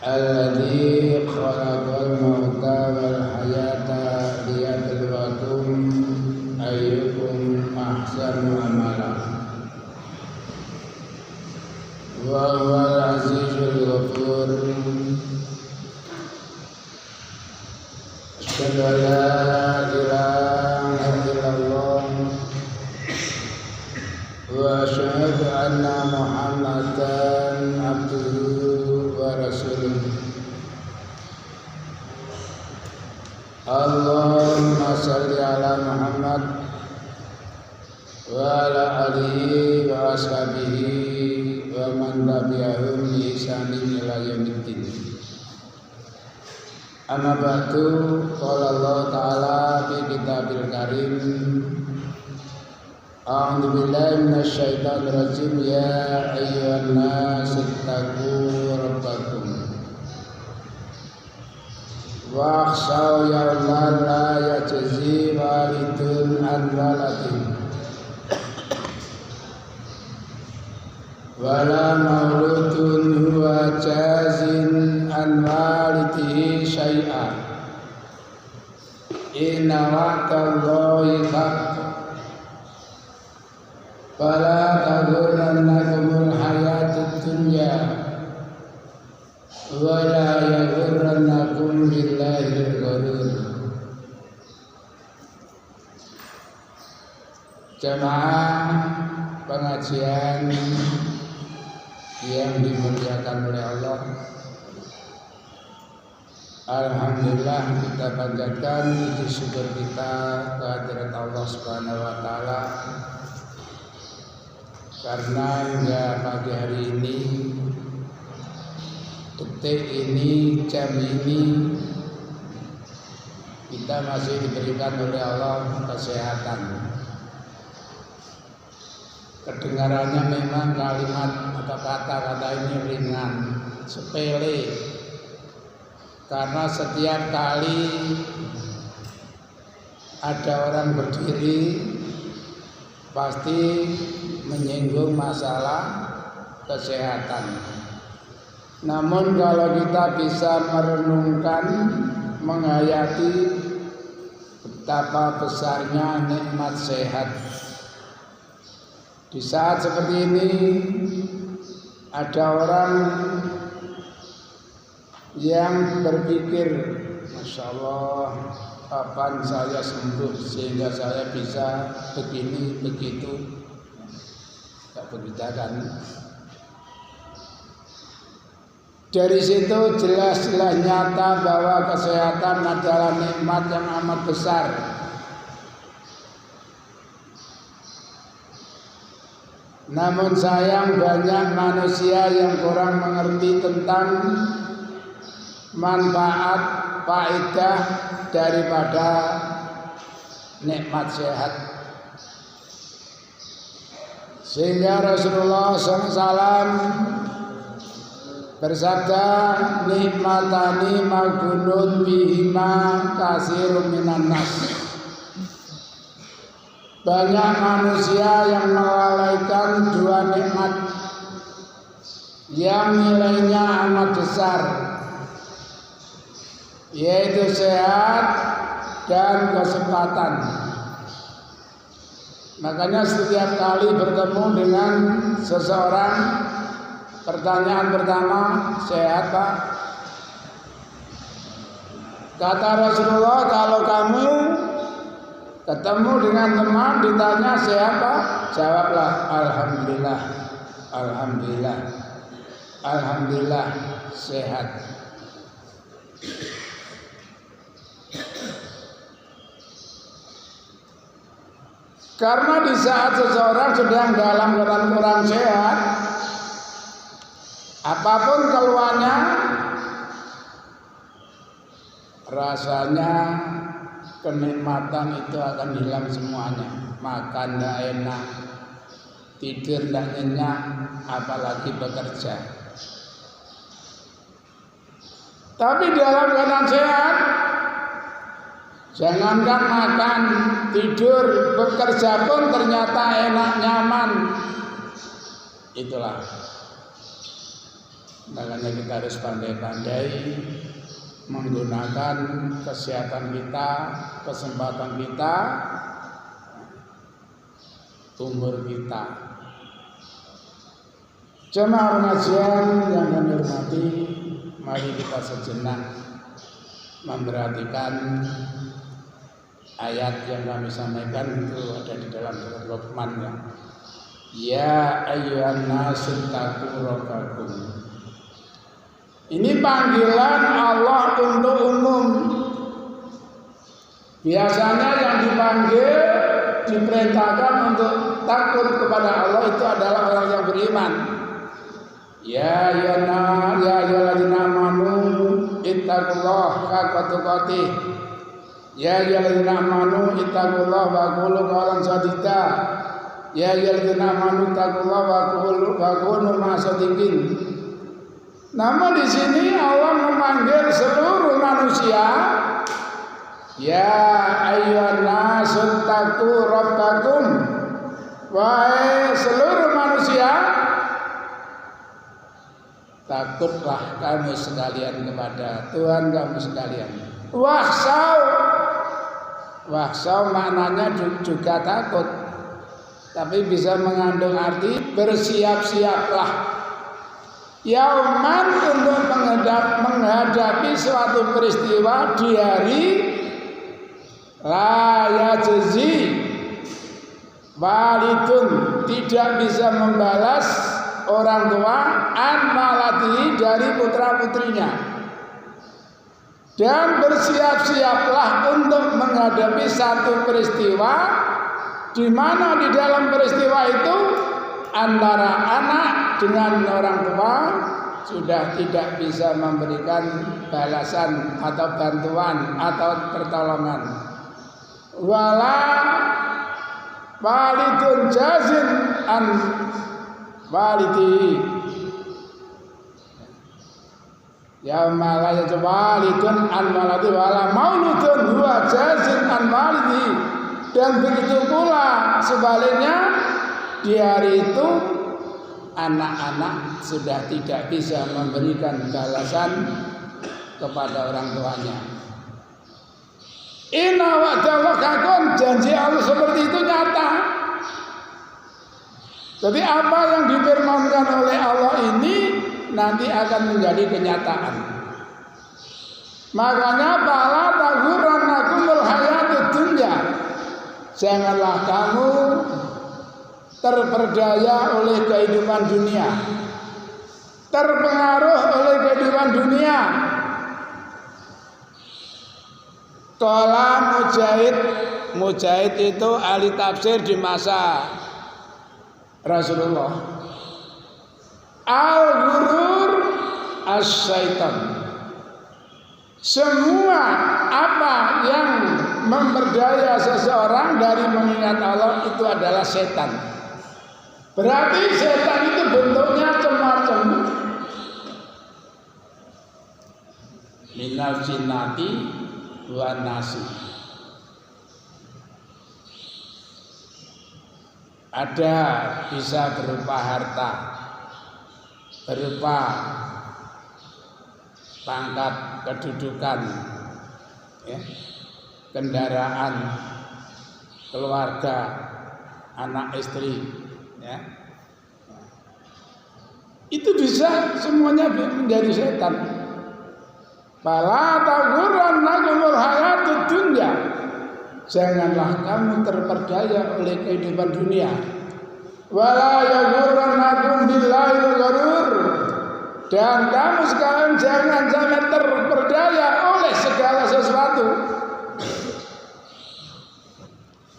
Alladzi khalaqal mauta wal hayata liyabluwakum ayyukum ahsanu amala wa huwal azizul ghafur. Asyhadu an la ilaha illallah wa asyhadu anna Muhammadan abduhu wa rasuluh. Allahumma shalli ala Muhammad wa ala alihi wa ashabihi wa man tabi'ahum bi ihsanin ila yaumiddin. Amma ba'du, qala Allah ta'ala fi kitabil karim. A'udzu billahi minasyaitonir rajim. Ya ayyuhan nas ittaqu rabbakum wa akhshaw yawman la yajzi walidun an waladin wala mauludun huwa jazin an walidihi syai'an inna wa'dallahi haqq fala taghurrannakumul hayatud dunya wala yaghurrannakum billahil ghurur. Jamaah pengajian yang dimuliakan oleh Allah, alhamdulillah kita panjatkan puji syukur kita kehadirat Allah Subhanahu wa taala karena hingga pagi hari ini, detik ini, jam ini kita masih diberikan oleh Allah kesehatan. Kedengarannya memang kalimat atau kata-kata ini ringan, sepele, karena setiap kali ada orang berdiri pasti menyinggung masalah kesehatan. Namun kalau kita bisa merenungkan, menghayati betapa besarnya nikmat sehat. Di saat seperti ini ada orang yang berpikir, Masya Allah, kapan saya sembuh sehingga saya bisa begini begitu. Tak begitu kan? Dari situ jelas-jelas nyata bahwa kesehatan adalah nikmat yang amat besar. Namun sayang banyak manusia yang kurang mengerti tentang manfaat, faedah daripada nikmat sehat. Sehingga Rasulullah SAW bersabda, nikmatani maghbunun bihima katsirun minan nas. Banyak manusia yang melalaikan dua nikmat yang nilainya amat besar, yaitu sehat dan kesempatan. Makanya setiap kali bertemu dengan seseorang, pertanyaan pertama, sehat Pak? Kata Rasulullah, kalau kamu ketemu dengan teman ditanya sehat Pak? Jawablah alhamdulillah, alhamdulillah, alhamdulillah sehat. Karena di saat seseorang sedang dalam keadaan kurang sehat, apapun keluhannya, rasanya kenikmatan itu akan hilang semuanya. Makan tidak enak, tidur tidak nyenyak, apalagi bekerja. Tapi dalam keadaan sehat, jangankan makan, tidur, bekerja pun ternyata enak, nyaman. Itulah Makanya kita harus pandai-pandai menggunakan kesehatan kita, kesempatan kita, umur kita. Jemaah pengajian yang kami hormati, mari kita sejenak memperhatikan ayat yang kami sampaikan itu ada di dalam surat Luqman ya. Ya ayyuhan nasu taqu rabbakum. Ini panggilan Allah untuk umum. Biasanya yang dipanggil, diperintahkan untuk takut kepada Allah itu adalah orang yang beriman. Ya ayyuhalladzina amanu ittaqullaha haqqa tuqatih. Ya ayyuhalladzina amanu ittaqullaha wa qulu qawlan sadida. Ya ayyuhalladzina amanu ittaqullaha wa kunu ma'as-shadiqin. Namun di sini Allah memanggil seluruh manusia. Ya ayyuhan nasu taqu rabbakum. Wahai seluruh manusia, takutlah kamu sekalian kepada Tuhan kamu sekalian. Wahsau maknanya juga takut, tapi bisa mengandung arti bersiap-siaplah. Yauman untuk menghadapi suatu peristiwa di hari la yajzi walidun, tidak bisa membalas orang tua an malati dari putra-putrinya. Dan bersiap-siaplah untuk menghadapi satu peristiwa di mana di dalam peristiwa itu antara anak dengan orang tua sudah tidak bisa memberikan balasan atau bantuan atau pertolongan. Wala walidun jazin an walidi. Ya malaya walidun an walidi wala mauludun huwa jazin an walidi. Dan begitu pula sebaliknya, di hari itu anak-anak sudah tidak bisa memberikan balasan kepada orang tuanya. Inna wa'dallahi haqqun, janji Allah seperti itu nyata. Jadi apa yang difirmankan oleh Allah ini nanti akan menjadi kenyataan. Makanya fala taghurrannakumul hayatud dunya. Janganlah kamu terperdaya oleh kehidupan dunia, terpengaruh oleh kehidupan dunia. Qala Mujahid itu ahli tafsir di masa Rasulullah. Al-ghurur as-syaitan. Semua apa yang memperdaya seseorang dari mengingat Allah itu adalah setan. Berarti setan itu bentuknya macam-macam. Minal jinnati wan nasi. Ada bisa berupa harta, berupa pangkat, kedudukan, ya, kendaraan, keluarga, anak istri, ya. Itu bisa semuanya menjadi setan. Fala taghurrannakumul hayatud dunya. Janganlah kamu terperdaya oleh kehidupan dunia. Wala yaghurrannakum billahil gharur. Dan kamu sekalian jangan terperdaya oleh segala sesuatu.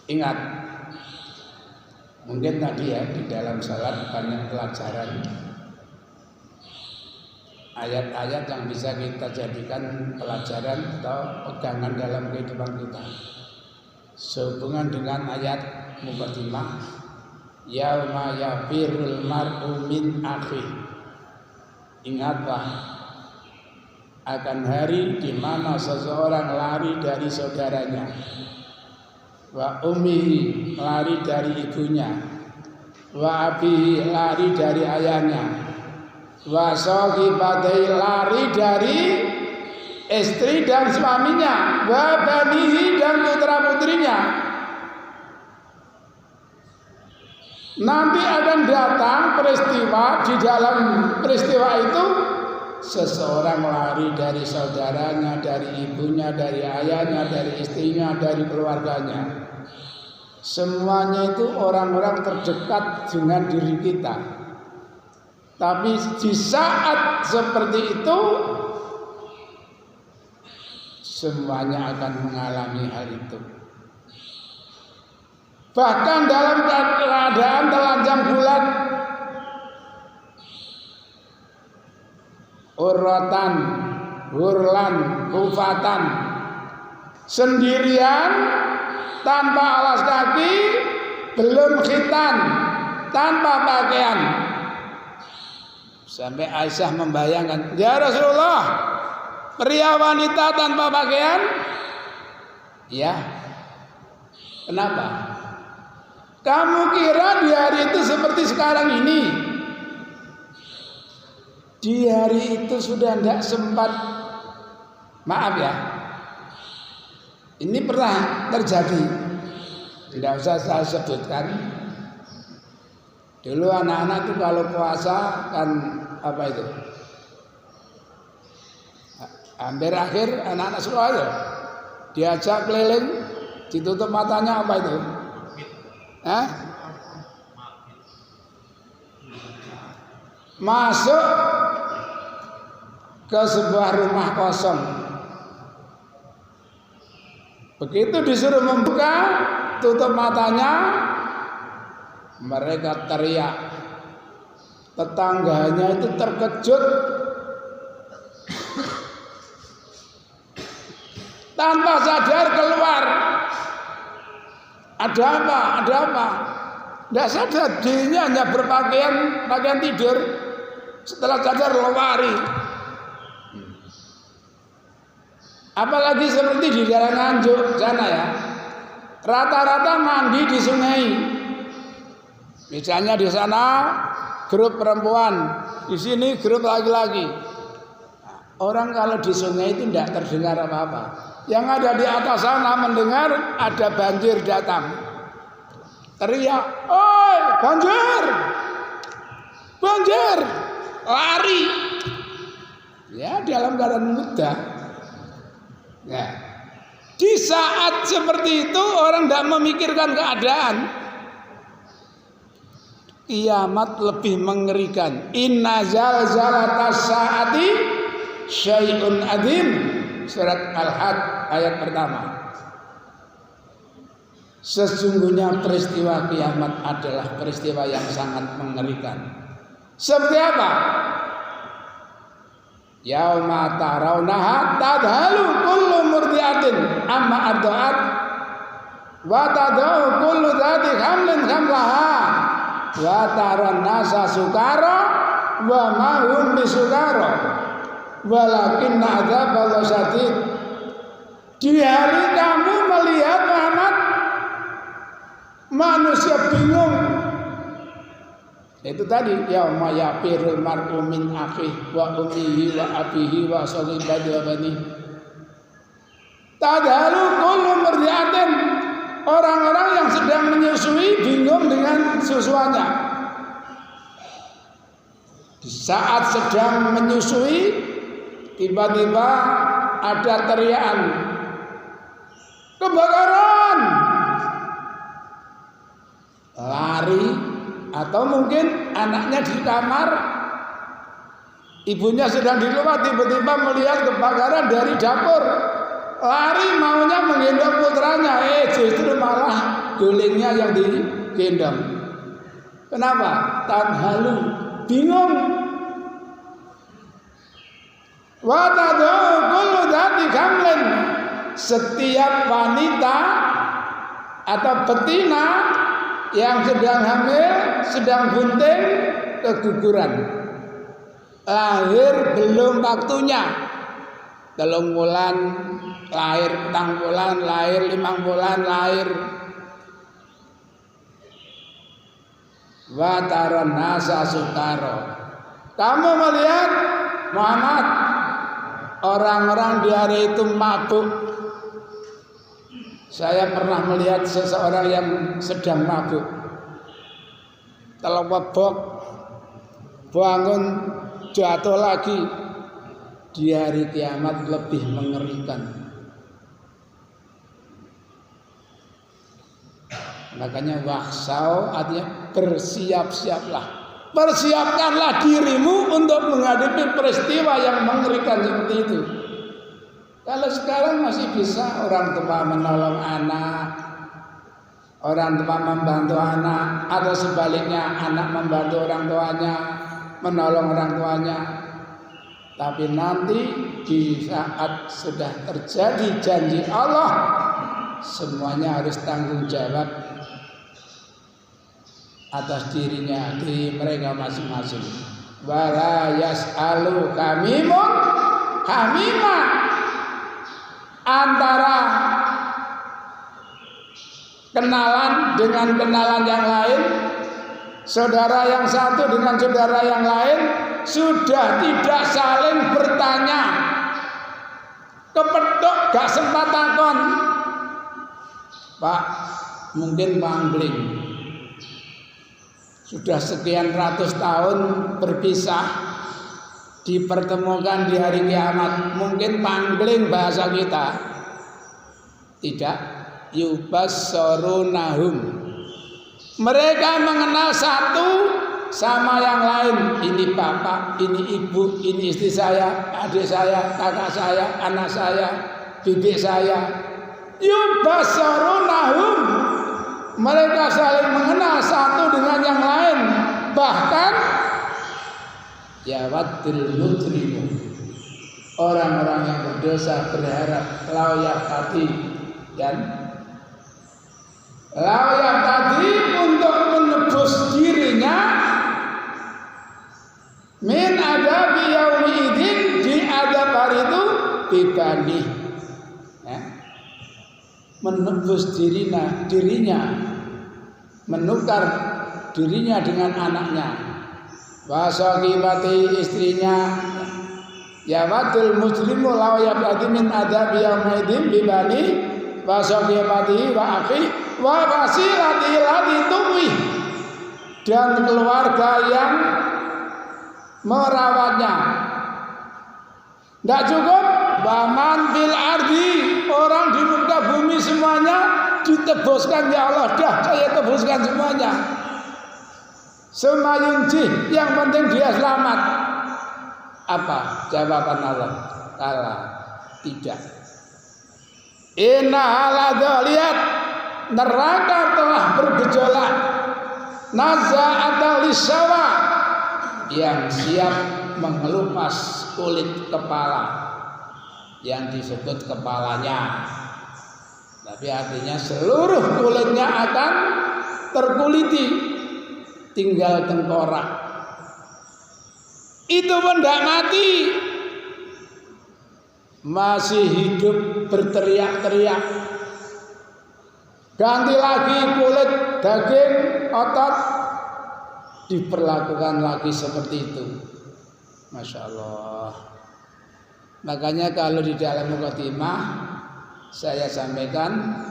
Ingat, mungkin tadi ya di dalam salat banyak pelajaran, ayat-ayat yang bisa kita jadikan pelajaran atau pegangan dalam kehidupan kita. Sehubungan dengan ayat muqaddimah, yauma yafirul mar'u min akhihi. Ingatlah akan hari di mana seseorang lari dari saudaranya, wa ummihi, lari dari ibunya, wa abihi, lari dari ayahnya, wa sahibatihi, lari dari istri dan suaminya, wa banihi, dan putra-putrinya. Nanti akan datang peristiwa, di dalam peristiwa itu seseorang lari dari saudaranya, dari ibunya, dari ayahnya, dari istrinya, dari keluarganya. Semuanya itu orang-orang terdekat dengan diri kita. Tapi di saat seperti itu semuanya akan mengalami hal itu. Bahkan dalam keadaan telanjang bulat, uratan, hurlan, hufatan, sendirian, tanpa alas kaki, belum khitan, tanpa pakaian. Sampai Aisyah membayangkan, ya Rasulullah, pria wanita tanpa pakaian? Ya. Kenapa? Kamu kira di hari itu seperti sekarang ini? Di hari itu sudah tidak sempat. Maaf ya, ini pernah terjadi. Tidak usah saya sebutkan. Dulu anak-anak itu kalau puasa kan apa itu? Hampir akhir anak-anak sekolah itu diajak keliling, ditutup matanya, apa itu? Masuk ke sebuah rumah kosong. Begitu disuruh membuka, tutup matanya, mereka teriak. Tetangganya itu terkejut. Tanpa sadar keluar. Ada apa? Ada apa? Tidak sadar, dirinya hanya berpakaian pakaian tidur. Setelah sadar lari. Apalagi seperti di daerah Nganjuk sana ya, rata-rata mandi di sungai. Misalnya di sana grup perempuan, di sini grup laki-laki. Orang kalau di sungai itu tidak terdengar apa-apa. Yang ada di atas sana mendengar ada banjir datang. Teriak, "Oi, banjir! Banjir!" Lari. Ya, dalam keadaan mudah. Ya. Di saat seperti itu orang tidak memikirkan keadaan. Kiamat lebih mengerikan. Inna zalzalatas saati syai'un adzim. Surat Al-Had ayat pertama. Sesungguhnya peristiwa kiamat adalah peristiwa yang sangat mengerikan. Seperti apa? Yauma tarawnaha tadhalu kullu murdiatin amma arda'at wa tadau kullu dzati hamlin hamlaha wa taran nasa sukara wa ma hum bisukara walakin adzaballahu syadid. Di hari kamu melihat Muhammad, manusia bingung. Itu tadi yauma yafirul mar'u min akhihi wa ummihi wa abihi wa sahibatihi wa banihi. Tadhalu kullu murdiatin. Orang-orang yang sedang menyusui bingung dengan susuannya. Di saat sedang menyusui, tiba-tiba ada teriakan, kebakaran. Lari, atau mungkin anaknya di kamar, ibunya sedang di luar, tiba-tiba melihat kebakaran dari dapur. Lari maunya menggendong putranya, justru malah gulingnya yang digendong. Kenapa? Tadhalu, bingung. Wa tadau kullu dzati hamlin. Setiap wanita atau betina yang sedang hamil, sedang bunting, keguguran. Lahir belum waktunya. 3 bulan lahir, 4 bulan lahir, 5 bulan lahir. Wa taran nasa sukara. Kamu melihat Muhammad, orang-orang di hari itu mabuk. Saya pernah melihat seseorang yang sedang mabuk. Telewebok, bangun, jatuh lagi. Di hari kiamat lebih mengerikan. Makanya wahsau artinya bersiap-siaplah. Persiapkanlah dirimu untuk menghadapi peristiwa yang mengerikan seperti itu. Kalau sekarang masih bisa orang tua menolong anak, orang tua membantu anak, atau sebaliknya anak membantu orang tuanya, menolong orang tuanya. Tapi nanti di saat sudah terjadi janji Allah, semuanya harus tanggung jawab atas dirinya, diri mereka masing-masing. Wala yas'alu hamimun hamima, antara kenalan dengan kenalan yang lain, saudara yang satu dengan saudara yang lain sudah tidak saling bertanya. Kepethuk gak sempat takon. Pak, mungkin pangling. Sudah sekian ratus tahun berpisah, dipertemukan di hari kiamat. Mungkin pangling bahasa kita. Tidak. Yubassarunahum. Mereka mengenal satu sama yang lain. Ini bapak, ini ibu, ini istri saya, adik saya, kakak saya, anak saya, bibi saya. Yubassarunahum. Mereka saling mengenal satu dengan yang lain. Bahkan yawaddul mujrimu, orang-orang yang berdosa berharap layak tadi dan layak tadi untuk menebus dirinya min adabi yaumi idin, di adab hari itu bibani, ya. Menebus dirinya, menukar dirinya dengan anaknya, wasaqibati istrinya. Ya wadul muslimu law yabadi min adabi yaumi idin bibani wasaqibati wa akhi wa wasilati lati tuwi, dan keluarga yang merawatnya. Tidak cukup baman fil ardi, orang di muka bumi semuanya ditebuskan. Ya Allah, dah saya tebuskan semuanya. Semayunji, yang penting dia selamat. Apa jawaban Allah? Kala tidak. Inna halada, lihat, neraka telah bergejolak. Naza'ata lisawa, yang siap mengelupas kulit kepala, yang disebut kepalanya. Tapi artinya seluruh kulitnya akan terkuliti, tinggal tengkorak. Itu pun tidak mati, masih hidup berteriak-teriak. Ganti lagi kulit, daging, otot, diperlakukan lagi seperti itu. Masya Allah. Makanya kalau di dalam mukadimah saya sampaikan,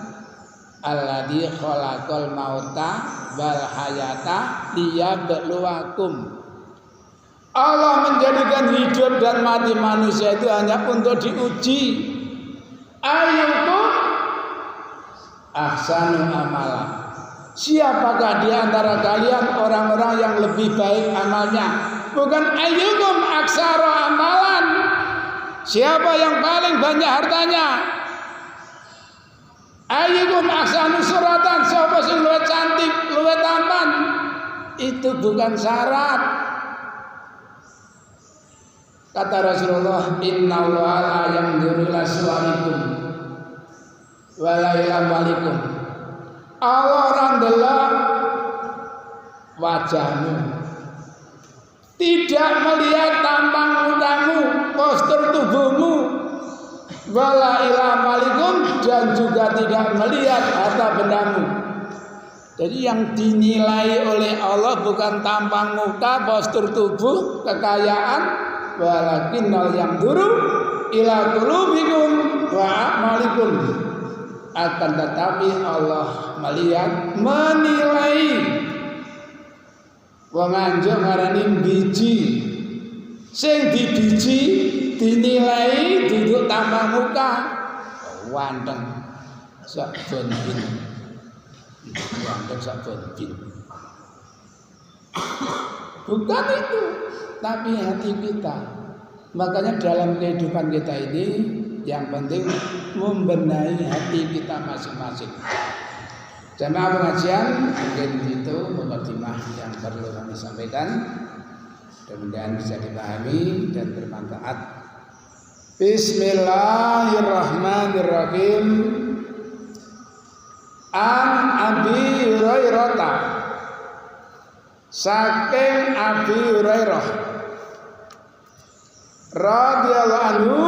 alladzi khalaqal mauta wal hayata liyabluwakum. Allah menjadikan hidup dan mati manusia itu hanya untuk diuji. Ayyukum ahsanu amala. Siapakah di antara kalian orang-orang yang lebih baik amalnya? Bukan ayyukum aksara amalan. Siapa yang paling banyak hartanya? Ayyukum ahsanu suratan. Siapa yang lebih cantik, lebih tampan? Itu bukan syarat. Kata Rasulullah, innallaha la yanzuru ila suwarikum wala ila amwalikum. Allah orang delok wajahmu, tidak melihat tampang mukamu, postur tubuhmu, wala ila amwalikum, dan juga tidak melihat harta bendamu. Jadi yang dinilai oleh Allah bukan tampang muka, postur tubuh, kekayaan, walakinnal yanzuru ila qulubikum wa a'malikum. Akan tetapi Allah melihat, menilai. Wong anjuk ngarani biji. Sing dibiji dinilai duduk tampang muka. Wanteng sak bonbin. Wanteng sak bonbin. Bukan itu, tapi hati kita. Makanya dalam kehidupan kita ini yang penting membenahi hati kita masing-masing. Jamaah pengajian, mungkin itu mukadimah yang perlu kami sampaikan. Mudah-mudahan bisa dipahami dan bermanfaat. Bismillahirrahmanirrahim. An Abi Hurairah, saking Abi Hurairah radhiyallahu anhu,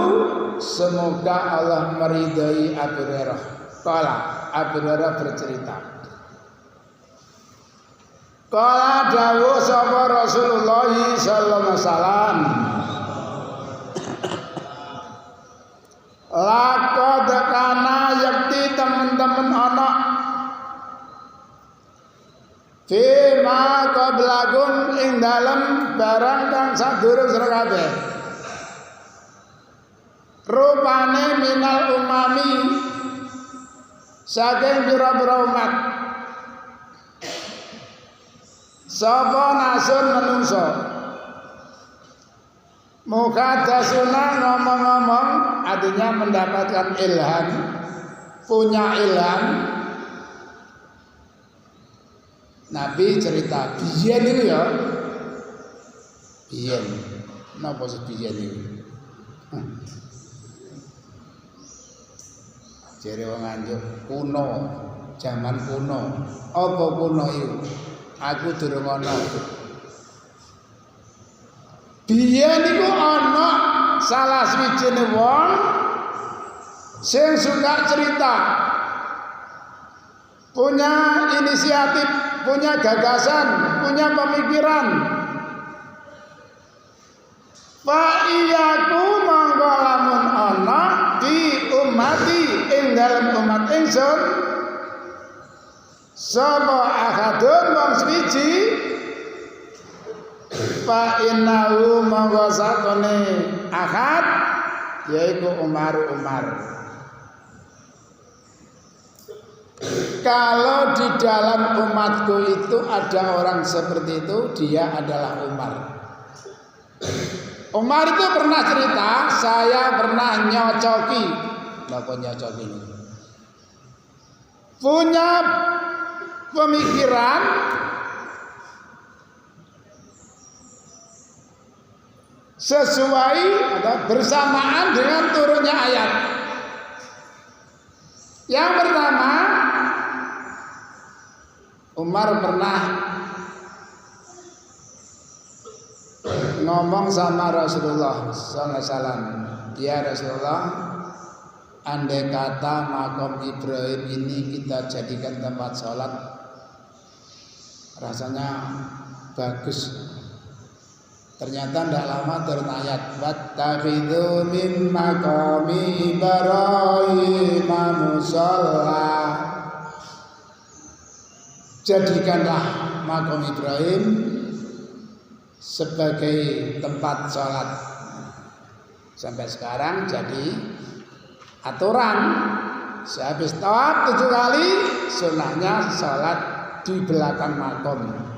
semoga Allah meridai Abu Hurairah. Qala, Abu Hurairah bercerita, qala dawuh sapa Rasulullah sallallahu alaihi wasallam, laqad kana yakti teman-teman ana fima qablakum ing dalem barang kang sadurung sira kabeh, rupane minal umami saking pira-pira umat, sapa nasun menungso mukadasuna ngomong-ngomong, artinya mendapatkan ilham, punya ilham. Nabi cerita biyen itu ya, biyen napa sih biyen itu? Jere wong anjuk kuno, zaman kuno. Apa kuno iku? Aku durung ana. Biyen iku ana salah swijine wong sing suka cerita, punya inisiatif, punya gagasan, punya pemikiran. Fa iyaku mangko lamun ana di ummati ing dalem umat ingsun sapa ahadun wong swiji, fa innahu mangko sakone ahad yaiku Umar. Kalau di dalam umatku itu ada orang seperti itu, dia adalah Umar. Umar itu pernah cerita, saya pernah nyocoki, napa nyocoki ini? Punya pemikiran sesuai atau bersamaan dengan turunnya ayat. Yang pertama, Umar pernah ngomong sama Rasulullah sallallahu alaihi wasallam, ya Rasulullah, andai kata makam Ibrahim ini kita jadikan tempat sholat, rasanya bagus. Ternyata tidak lama turun ayat, wattakhidhu min maqami Ibrahim musalla. Jadikanlah makam Ibrahim sebagai tempat sholat. Sampai sekarang jadi aturan, sehabis tawaf 7 kali sunahnya sholat di belakang makam.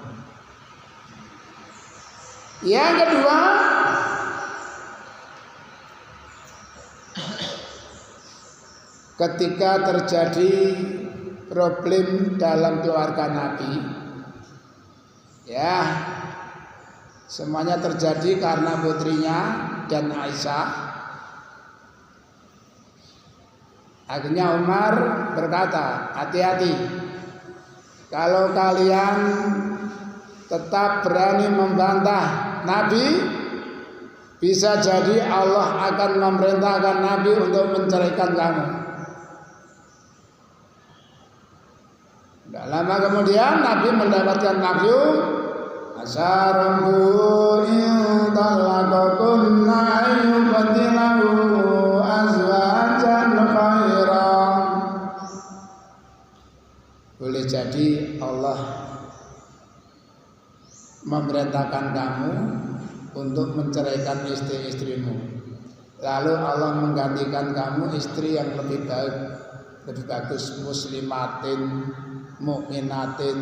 Yang kedua, ketika terjadi problem dalam keluarga Nabi, ya semuanya terjadi karena putrinya dan Aisyah. Akhirnya Umar berkata, hati-hati, kalau kalian tetap berani membantah Nabi, bisa jadi Allah akan memerintahkan Nabi untuk menceraikan kamu. Tidak Lama kemudian Nabi mendapatkan wahyu, asarumbu intallaqakunna ayyubadilahu azwajan khairan. Boleh jadi Allah memerintahkan kamu untuk menceraikan istri-istrimu, lalu Allah menggantikan kamu istri yang lebih baik, lebih bagus, muslimatin, mukminatin,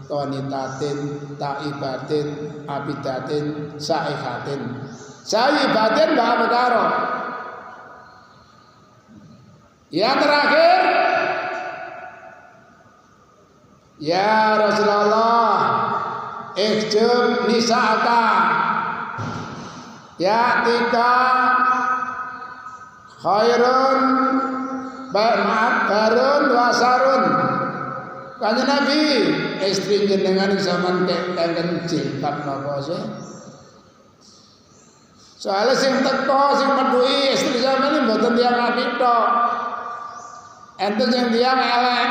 qanitatin, taibatin, abidatin, saihatin. Saibatin mbak perkara. Yang terakhir, ya Rasulullah, ihjub nisa'aka, ya tika khairun barun wasarun. Kanjeng Nabi, istri jenengan zaman kengken jilbab napa sih? Soale sing teko sing medhuki istri zaman iki mboten tiyang apik tok. Enten sing tiyang elek.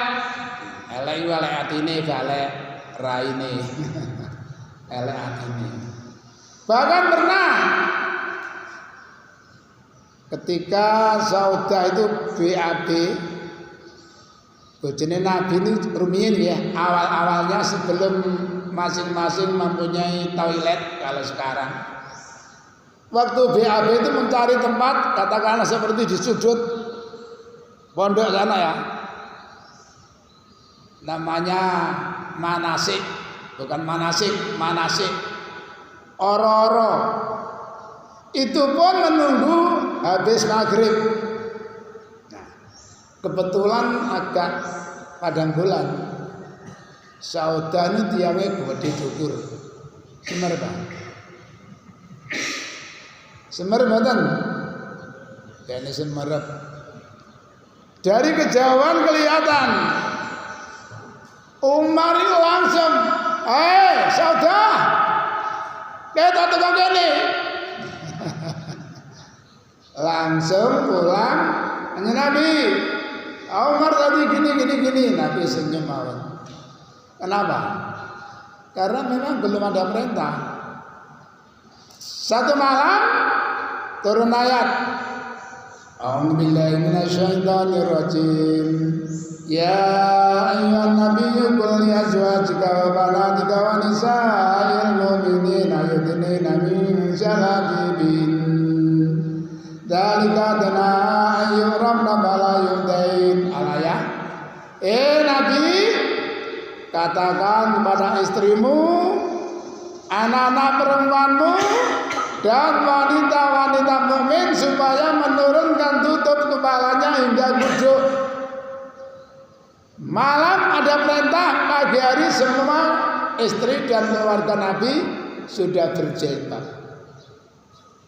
Elek iku elek atine, gak elek raine. Elek atine. Bahkan pernah ketika Saudah itu BAB, bojone Nabi ini rumiyin ya, awal-awalnya sebelum masing-masing mempunyai toilet kalau sekarang. Waktu BAB itu mencari tempat, katakanlah seperti di sudut pondok sana ya, namanya manasik, bukan manasik, manasik, oro-oro. Itu pun menunggu habis maghrib. Nah, kebetulan agak padang bulan. Saudah ini tiangnya gede dukur. Semer Pak. Semer mboten. Kene semerep. Dari kejauhan kelihatan Umar itu langsung, Saudah, kita tukang kene. Langsung pulang hanya Nabi. Umar tadi gini. Nabi senyum mawon. Kenapa? Karena memang belum ada perintah. Satu malam turun ayat, A'udzubillahi minasyaitonirrajim. Ya ayyuhan nabiyyu qul li azwajika wa banatika wa nisa'il mu'minina yudnina min jalabibihin. Dalika dana ayyurabna bala yudain. Alaya. Nabi, katakan kepada istrimu, anak-anak perempuanmu dan wanita-wanita mukmin supaya menurunkan tutup kepalanya hingga guduk. Malam ada perintah, pagi hari semua istri dan keluarga Nabi sudah berjilbab.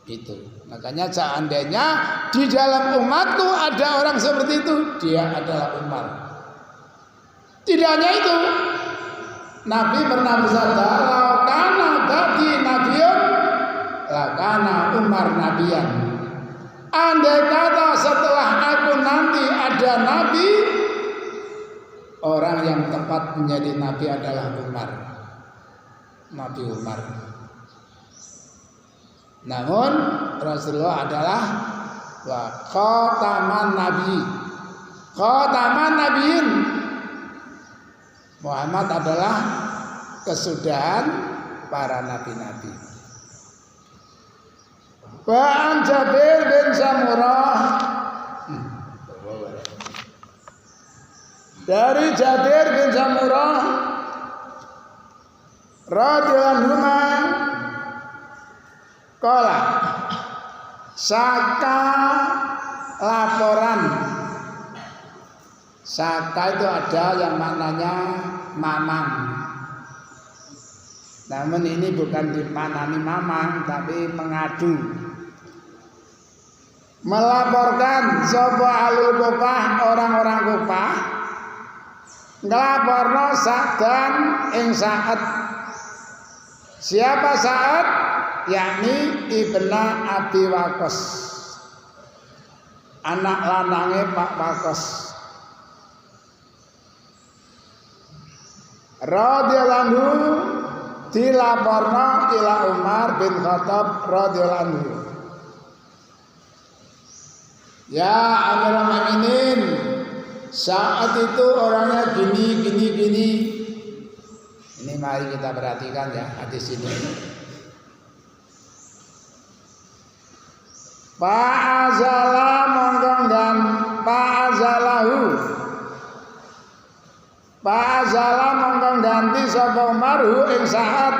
Itu makanya seandainya di dalam umatku ada orang seperti itu, dia adalah Umar. Tidak hanya itu, Nabi pernah bersabda, "Laukana bagi nabiyun, lakana Umar nabiyan." Andai kata setelah aku nanti ada nabi, orang yang tepat menjadi nabi adalah Umar. Nabi Umar. Namun Rasulullah adalah khataman nabi, khataman nabiyin. Muhammad adalah kesudahan para nabi-nabi. Wa an Jabir bin Samurah, dari Jabir bin Samurah radhiyallahu anhu, qala saka laporan. Saka itu ada yang maknanya mamang. Namun ini bukan dipanani mamang, tapi mengadu. Melaporkan sapa alul Kufah, orang-orang Kufah, nglaporno Sa'dan ing Sa'ad. Siapa Sa'ad? Yakni Ibna Abi Waqqas, anak lanange Pak Waqqas. radhiyallahu anhu dilaporno ila Umar bin Khattab radhiyallahu anhu. Ya Amirul Mukminin, saat itu orangnya gini. Ini mari kita perhatikan ya hadis ini. Fa'azala mongkonggan fa'azalahu. Fa'azala mongkong ganti sapa Umar ing saat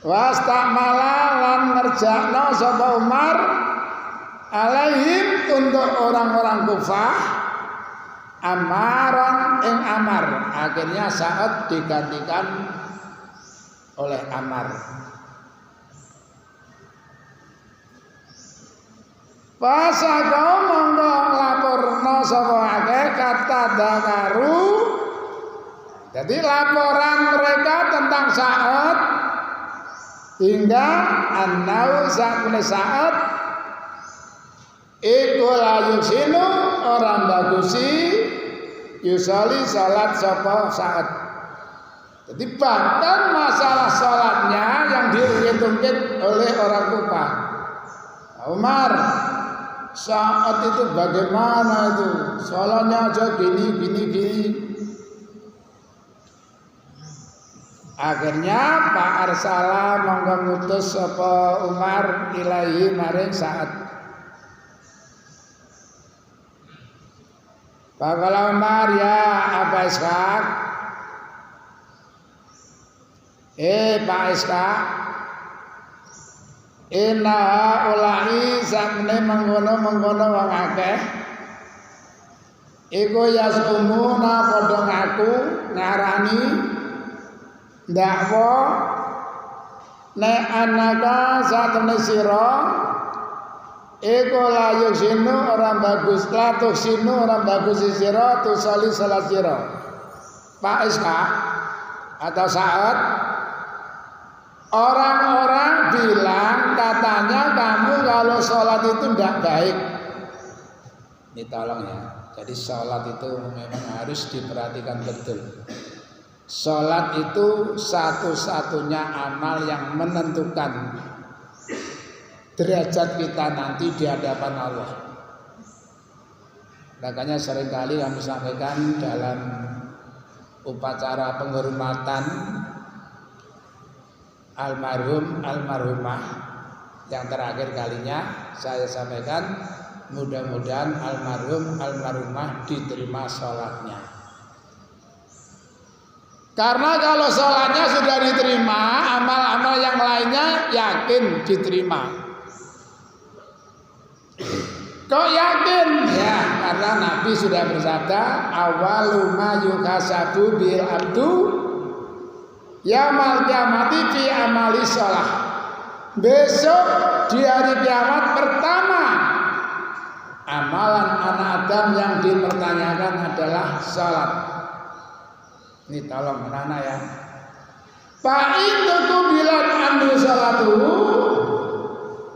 wastamala lan ngerjakno sapa Umar alaihim untuk orang-orang Kufah amaran ing Amar. Akhirnya saat digantikan oleh Amar. Pasakau monggo laporno sapa akeh kata dakaru. Jadi laporan mereka tentang saat hingga annau saat iku la yusinu orang bagusi yusali salat sapa saat. Jadi bahkan masalah salatnya yang diungkit-ungkit oleh orang Kufah. Umar, saat itu bagaimana itu? Salatnya aja gini. Akhirnya Pak Arsala monggo ngutus sapa Umar ilahi maring saat. Pakala Umar ya Aba Ishaq. Pak Ishaq. Inna ulai sakne menggono wong akeh. Iku yasumuna padha ngaku ngarani dakwa nek anaka satune sira iku layuk sinu orang bagus latuk sinu orang bagus sira tu sali salat sira. Pak Ishaq atau saat orang-orang bilang katanya kamu kalau sholat itu tidak baik. Ini tolong ya. Jadi sholat itu memang harus diperhatikan betul. Sholat itu satu-satunya amal yang menentukan derajat kita nanti di hadapan Allah. Makanya seringkali kami sampaikan dalam upacara penghormatan almarhum almarhumah yang terakhir kalinya saya sampaikan, mudah-mudahan almarhum almarhumah diterima sholatnya. Karena kalau sholatnya sudah diterima, amal-amal yang lainnya yakin diterima. Kok yakin? Ya, karena Nabi sudah bersabda, awalu ma yuhasabu bil abdu yaumil qiyamati fi amali shalah. Besok di hari kiamat pertama amalan anak Adam yang dipertanyakan adalah salat. Ini tolong anak-anak ya. Fa itu bilan andu salatu,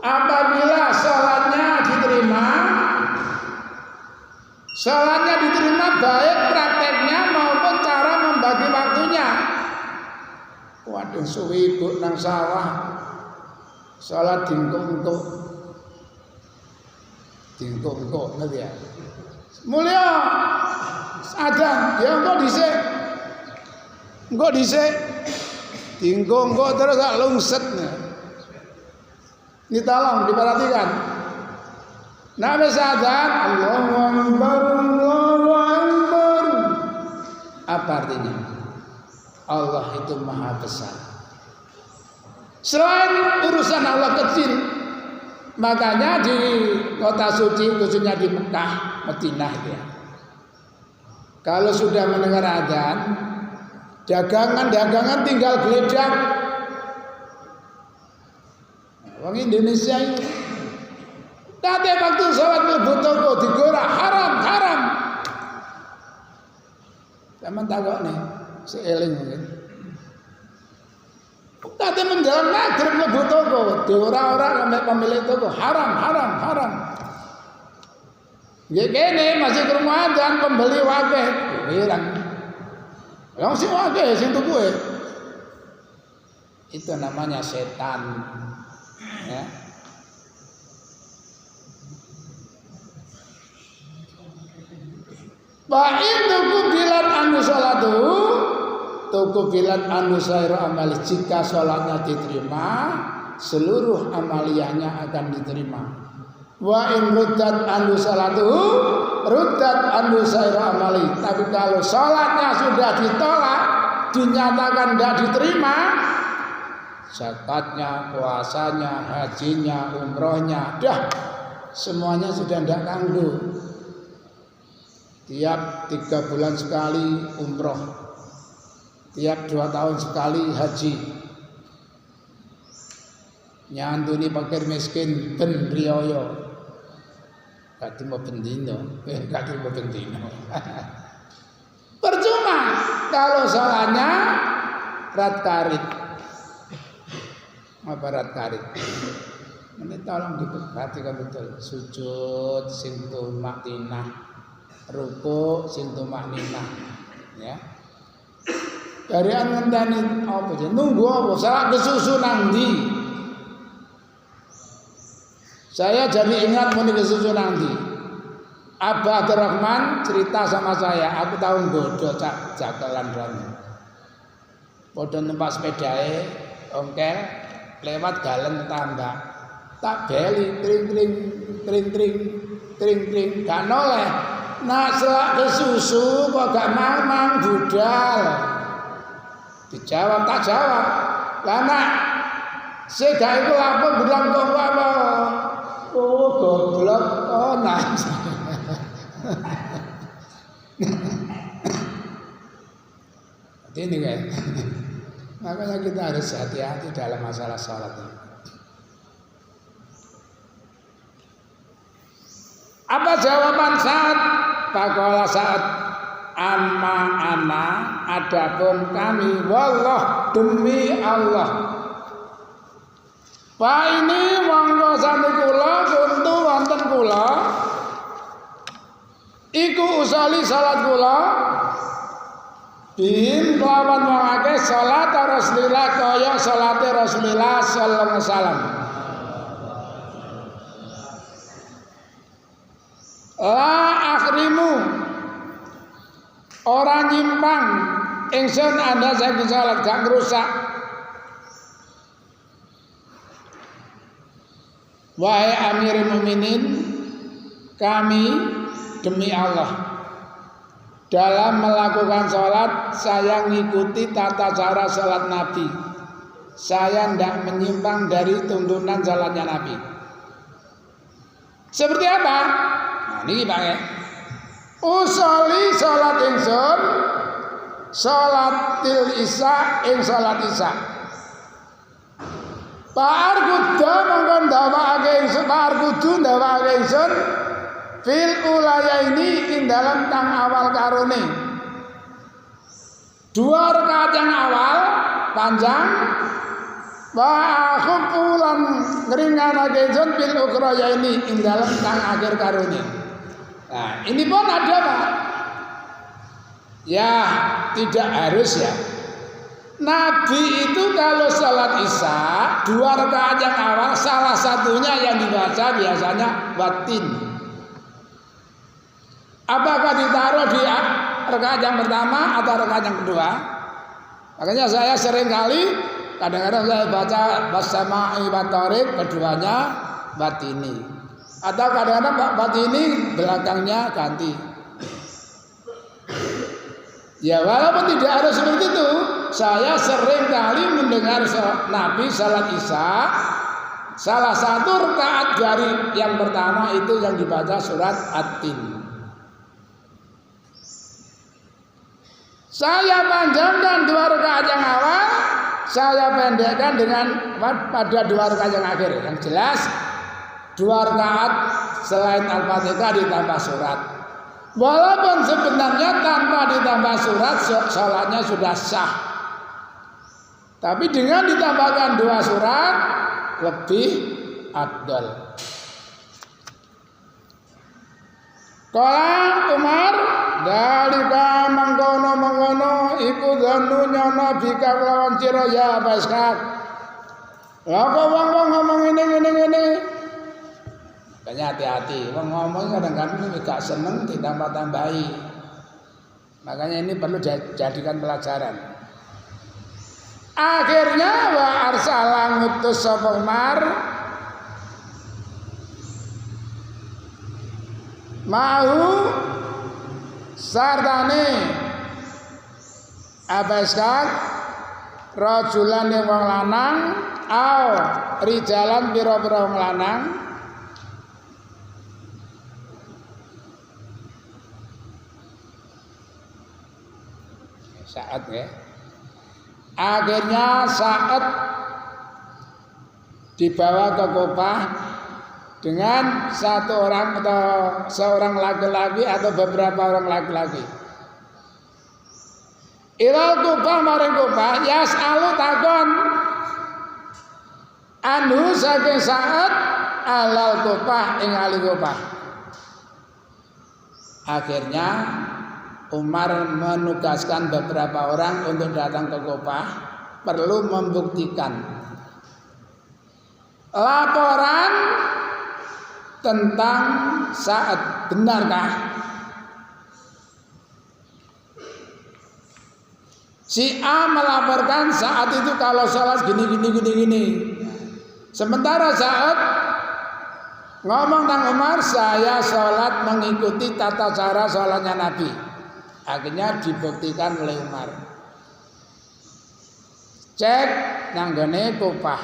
apabila salatnya diterima, salatnya diterima baik prakteknya maupun cara membagi waktunya. Waduh suwi ibu nang sawah salat dingkuk-engkuk ngerti ya. Mulia Adam ya engko dhisik dingkuk terus gak lungset. Ini tolong diperhatikan. Nabi Sa'adan Allahu Akbar Allahu Akbar. Apa artinya? Allah itu maha besar. Selain urusan Allah kecil, makanya di kota suci khususnya di Mekah, Madinah ya. Kalau sudah mendengar adzan, dagangan tinggal geledak. Orang Indonesia ini, tadi waktu sholat mlebu toko digorah haram. Zaman takok nih, seeling mungkin. Tadi menjelang maghrib mlebu toko, diora-ora sampai pemilik toko haram. Nggih kene masih krungu adzan pembeli wakeh, wirang. Yang sing akeh sing tuku itu namanya setan. Ya. Ba'in tuku bilat anu salatu, tuku bilat anu saira amali, jika salatnya diterima, seluruh amaliyahnya akan diterima. Wa in ruddat anu salatu, ruddat anu saira amali. Tapi kalau salatnya sudah ditolak, dinyatakan tidak diterima, zakatnya, puasanya, hajinya, umrohnya, dah semuanya sudah tidak kanggo. Tiap 3 bulan sekali umroh, tiap 2 tahun sekali haji, nyantuni fakir miskin ben riyo, kati mau bendino, percuma kalau salahnya rat karit. Apa rat karit? Ini tolong diperhatikan betul. Sujud sing tumakninah, ruku sing tumakninah, ya. Dari ngenteni apa jeneng nunggu apa salat kesusu nang ndi. Saya jadi ingat muni kesusu nang ndi. Abah Abdurrahman cerita sama saya, aku tahu nggodho cak jakelan rame. Padha numpak sepedae ongkel lewat galen tetangga. Tak beli tring gak noleh. Nah selak kesusu kok gak mang budal. Dijawab tak jawab. Lah nak sega iku lapo budal kok apa? Oh goblok. Oh nah. Ini kan. Makanya kita harus hati-hati dalam masalah salat ini. Apa jawaban saat? Pakola saat amma ana, adapun kami wallah demi Allah. Pak ini monggo sami kula kuntu wonten kula iku usali salat kula bin kelawan mangake salat Rasulullah kaya salate Rasulullah sallallahu alaihi wasallam. La akhrimu orang nyimpang ingsun anda saking salat gak ngrusak. Wahai Amirul Mukminin, kami demi Allah dalam melakukan salat saya mengikuti tata cara salat Nabi. Saya tidak menyimpang dari tuntunan salatnya Nabi. Seperti apa? Nah, ini pakai usoli salat ingsun salatil isya ing salat isya. Pak Argudo mongkon ndawake ingsun, Pak Argudo ndawake ingsun fil ulaya ini ing dalam kang awal karone. 2 rakaat yang awal panjang wa akhulan ngringanake ingsun fil ukhra ini ing dalam kang akhir karone. Nah, ini pun ada Pak. Ya, tidak harus ya. Nabi itu kalau salat isya 2 rakaat yang awal salah satunya yang dibaca biasanya batin. Apakah ditaruh di rakaat yang pertama atau rakaat yang kedua? Makanya saya sering kali kadang-kadang saya baca basama'i wa tariq, keduanya batini. Atau kadang-kadang batini belakangnya ganti. Ya walaupun tidak harus seperti itu, saya sering kali mendengar Nabi salat isya salah satu rakaat dari yang pertama itu yang dibaca surat At-Tin. Saya panjangkan 2 rakaat yang awal, saya pendekkan dengan pada 2 rakaat yang akhir. Yang jelas 2 rakaat selain Al-Fatihah ditambah surat. Walaupun sebenarnya tanpa ditambah surat salatnya sudah sah. Tapi dengan ditambahkan 2 surat lebih afdal. Kala Umar dalika mangkono iku dhanu nyono bika lawan sira ya Baskak. Lah kok wong-wong ngomong ngene. Kayaknya hati-hati, wong ngomong kadang-kadang gak seneng ditambah-tambahi. Makanya ini perlu dijadikan pelajaran. Akhirnya wa arsala ngutus sapa Umar mau sartane Abaskak rajulan yang wong lanang au rijalan pira-pira wong lanang saat ya. Akhirnya saat dibawa ke Kufah dengan satu orang atau seorang laki-laki atau beberapa orang laki-laki. Ilal Kufah maring Kufah yas'alu takon anhu saking saat alal Kufah ing ali Kufah. Akhirnya Umar menugaskan beberapa orang untuk datang ke Kufah, perlu membuktikan laporan tentang saat benarkah si A melaporkan saat itu kalau sholat gini. Sementara saat ngomong tentang Umar, saya sholat mengikuti tata cara sholatnya Nabi. Akhirnya dibuktikan oleh Umar. Cek nanggone Kufah.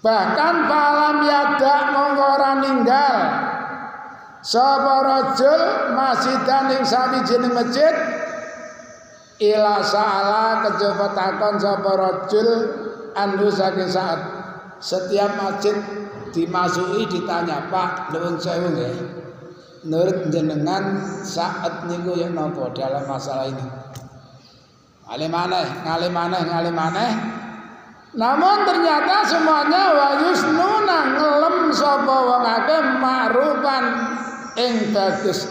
Bahkan falam yada mongko ora ninggal sapa rajul masjidan ing sawijining masjid ila sa'ala kejaba takon sapa rajul andu saking saat. Setiap masjid dimasuki ditanya, Pak, nuwun sewu nggih. Menurut jenengan saat niku ya napa dalam masalah ini? Ngalih maneh. Namun ternyata semuanya wayusnuna ngelem sapa wong akeh ma'rufan ing bagus.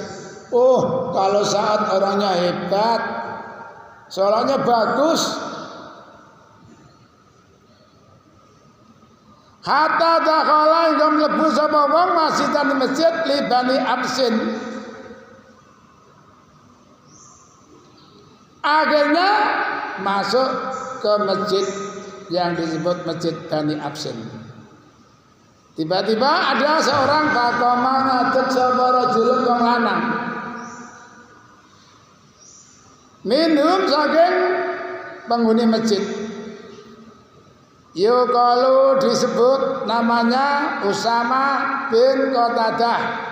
Oh, kalau saat orangnya hebat, soalnya bagus. Hatta dakhala hingga mlebu sapa wong masjidan di masjid li Bani Absin. Akhirnya masuk ke masjid yang disebut Masjid Bani Absin. Tiba-tiba ada seorang bakoma ngadeg sapa rajulun wong lanang. Minum saking penghuni masjid. Yukalu disebut namanya Usama bin Qatadah.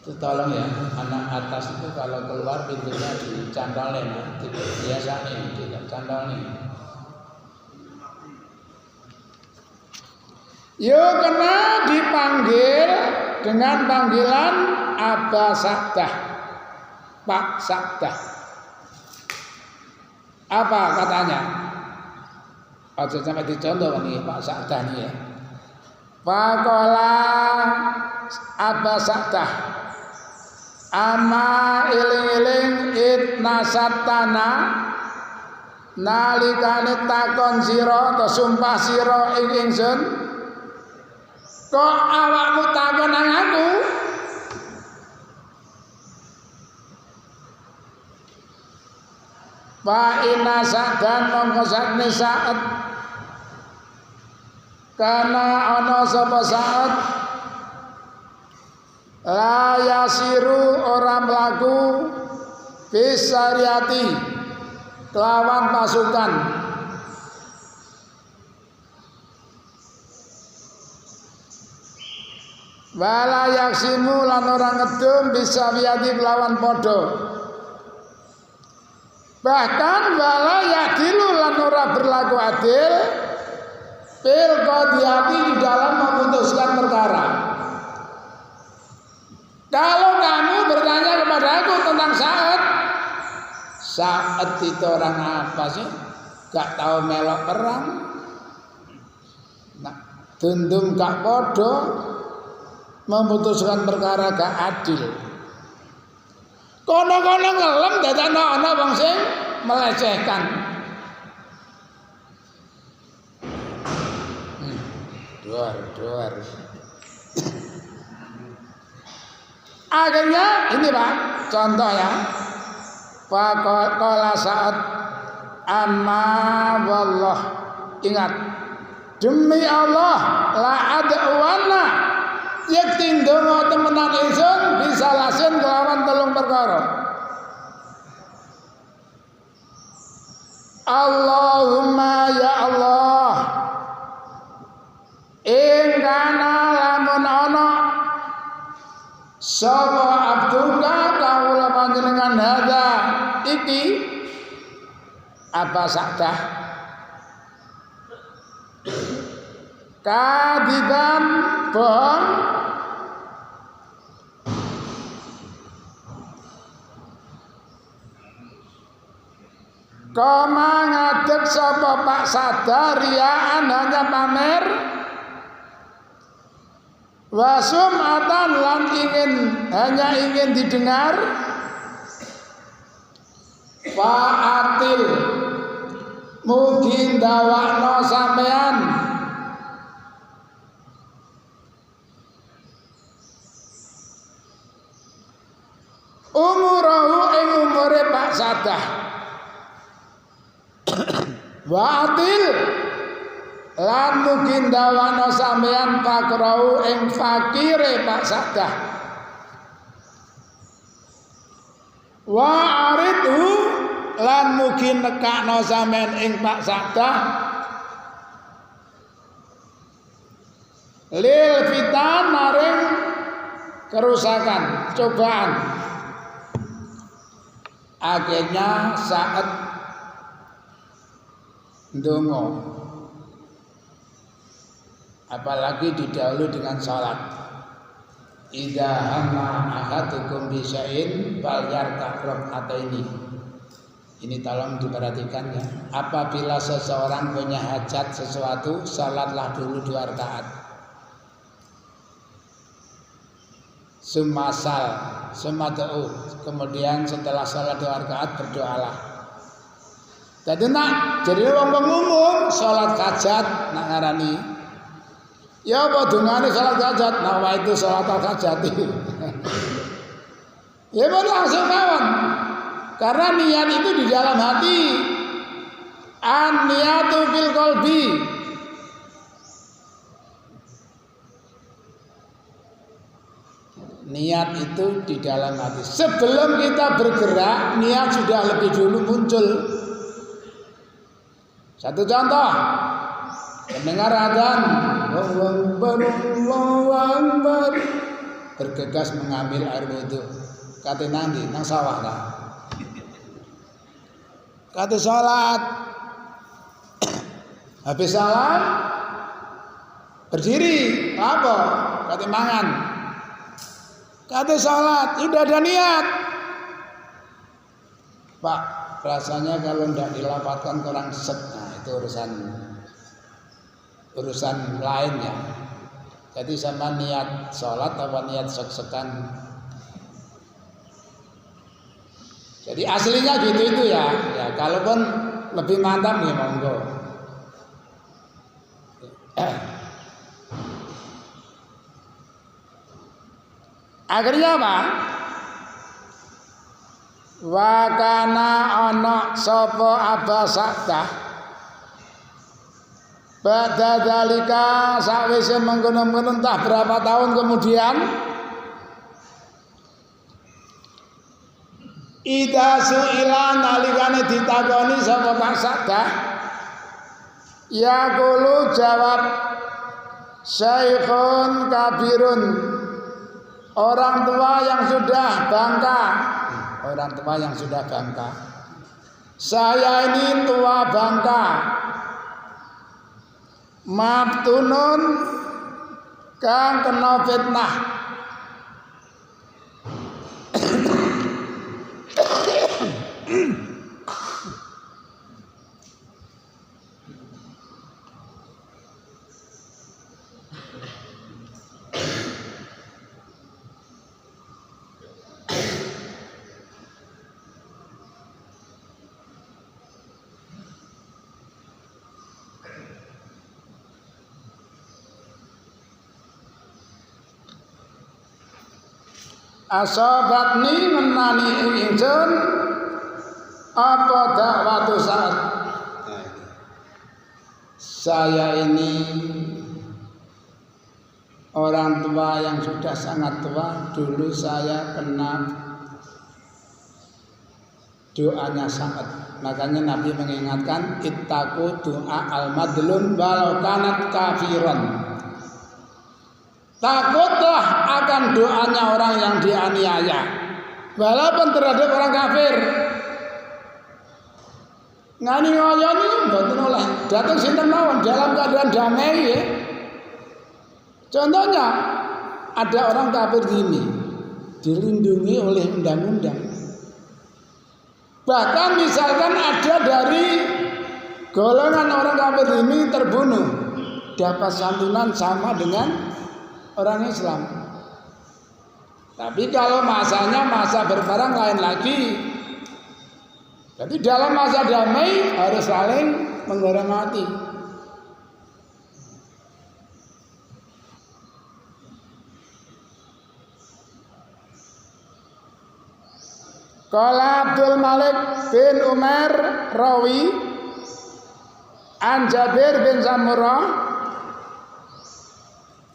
Itu tolong ya, anak atas itu kalau keluar pintunya dicandolin, biasanya tidak candolin. Yuk kena dipanggil dengan panggilan Aba Sakdah, Pak Sakdah. Apa katanya? Aja sampai dicontoh nih Pak Sakdah nih ya. Pakola Aba Sakdah ama iling-iling itnasatana nalikane takon sira atau sumpah sira ing ingsun kok awakmu takon nang aku. Fa inna sa'dan mongko sakne saat kana ana sapa saat la yasiru ora mlaku bisariati kelawan pasukan wala yaksimu lan ora ngedum bisa wiyati kelawan padha. Bahkan wala yadilu lan ora berlaku adil fil qadiyati di dalam memutuskan perkara. Kalau kamu bertanya kepada aku tentang saat itu orang apa sih? Gak tahu melok perang. Nah, dendum gak podo memutuskan perkara gak adil. Kono-kono ngelem dadakno ana wong sing melecehkan. Duar. Akhirnya ini Pak, contoh ya. Faqala Sa'ad amma wallah, ingat, demi Allah la ad'wana yakti ndonga temenan ingsun bisa lasin kelawan telung perkara. Allahumma ya Allah, ingkana lamun ana sapa abduka kawula panjenengan hadza iki apa sakdah kadiban bohong koma ngadeg sapa Pak Sadar riaan hanya pamer wasum atan lan hanya ingin didengar fa'atil mugi ndawakno sampean umurahu ing umure Pak Sadah wa'atil lan mugi ndawakno sampean pakrau ing fakire Pak Sadah wa aridhu lan mugi nekakno sampean ing Pak Sadah lil fitan maring kerusakan cobaan. Akhirnya saat ndonga, apalagi didahului dengan salat. Idza hamma ahadukum bisya'in falyarka' rak'ataini. Ini tolong diperhatikan ya. Apabila seseorang punya hajat sesuatu, salatlah dulu 2 rakaat. Sumadau, kemudian setelah salat 2 rakaat berdoalah. Jadi jadi wong umum salat hajat nak ngarani ya apa dungane salat hajat, nah itu salat hajat. Ya langsung kawan. Karena niat itu di dalam hati. An-niyatu fil qalbi. Niat itu di dalam hati. Sebelum kita bergerak, niat sudah lebih dulu muncul. Satu contoh, mendengar adzan, Allahu Akbar, bergegas mengambil air wudhu. Kata nanti, nang sawah kan? Kata sholat, habis salat, berdiri, apa? Kata mangan. Kata sholat, sudah ada niat. Pak, rasanya kalau tidak dilapatkan kurang set. Nah, itu urusan lainnya. Jadi sama niat sholat atau niat sek-sekan. Jadi aslinya gitu itu ya. Ya kalaupun lebih mantap ya monggo. Akhirnya apa? Wa kana ana sapa Aba Sakdah pada dalika sakwise mengkono-mengkono entah berapa tahun kemudian ida suila nalikane ditakoni sapa Pak Sakdah yaqulu jawab syaikhun kabirun, orang tua yang sudah bangka. Orang tua yang sudah bangka. Saya ini tua bangka. Mabtunun kang kena fitnah. asobatni ngenani ingsun apa dakwatu saat saya ini orang tua yang sudah sangat tua. Dulu saya kena doanya Sa'ad. Makanya Nabi mengingatkan ittaqu doa al-madlum walau kanat kafiran. Takutlah akan doanya orang yang dianiaya walaupun terhadap orang kafir. Ngani ngoyoni mboten oleh datang sinten mawon dalam keadaan damai ya. Contohnya ada orang kafir gini dilindungi oleh undang-undang. Bahkan misalkan ada dari golongan orang kafir ini terbunuh, dapat santunan sama dengan orang Islam. Tapi kalau masanya masa berperang lain lagi. Jadi dalam masa damai harus saling menghormati. Qala Abdul Malik bin Umar rawi an Jabir bin Samurah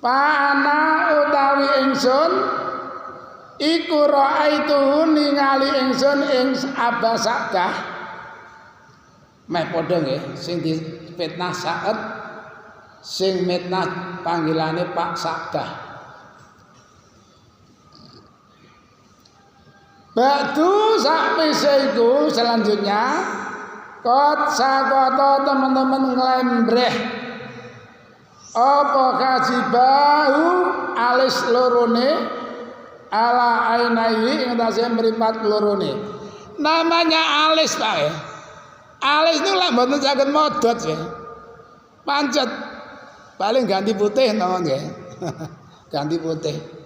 Pana utawi ingsun iku ra'aitu ningali ingsun ing Aba Sa'dah meh padha nggih sing difitnah Sa'ad sing mitnah panggilane Pak Sa'dah. Batu sakwise iku selanjutnya kot sakoto teman-teman nglembreh apa kajibahu alis lorone ala ainai ing tasih mripat lorone. Namanya alis Pak ya. Alis itu lek mboten saged modot ya. Pancet paling ganti putih to nggih. Ganti putih.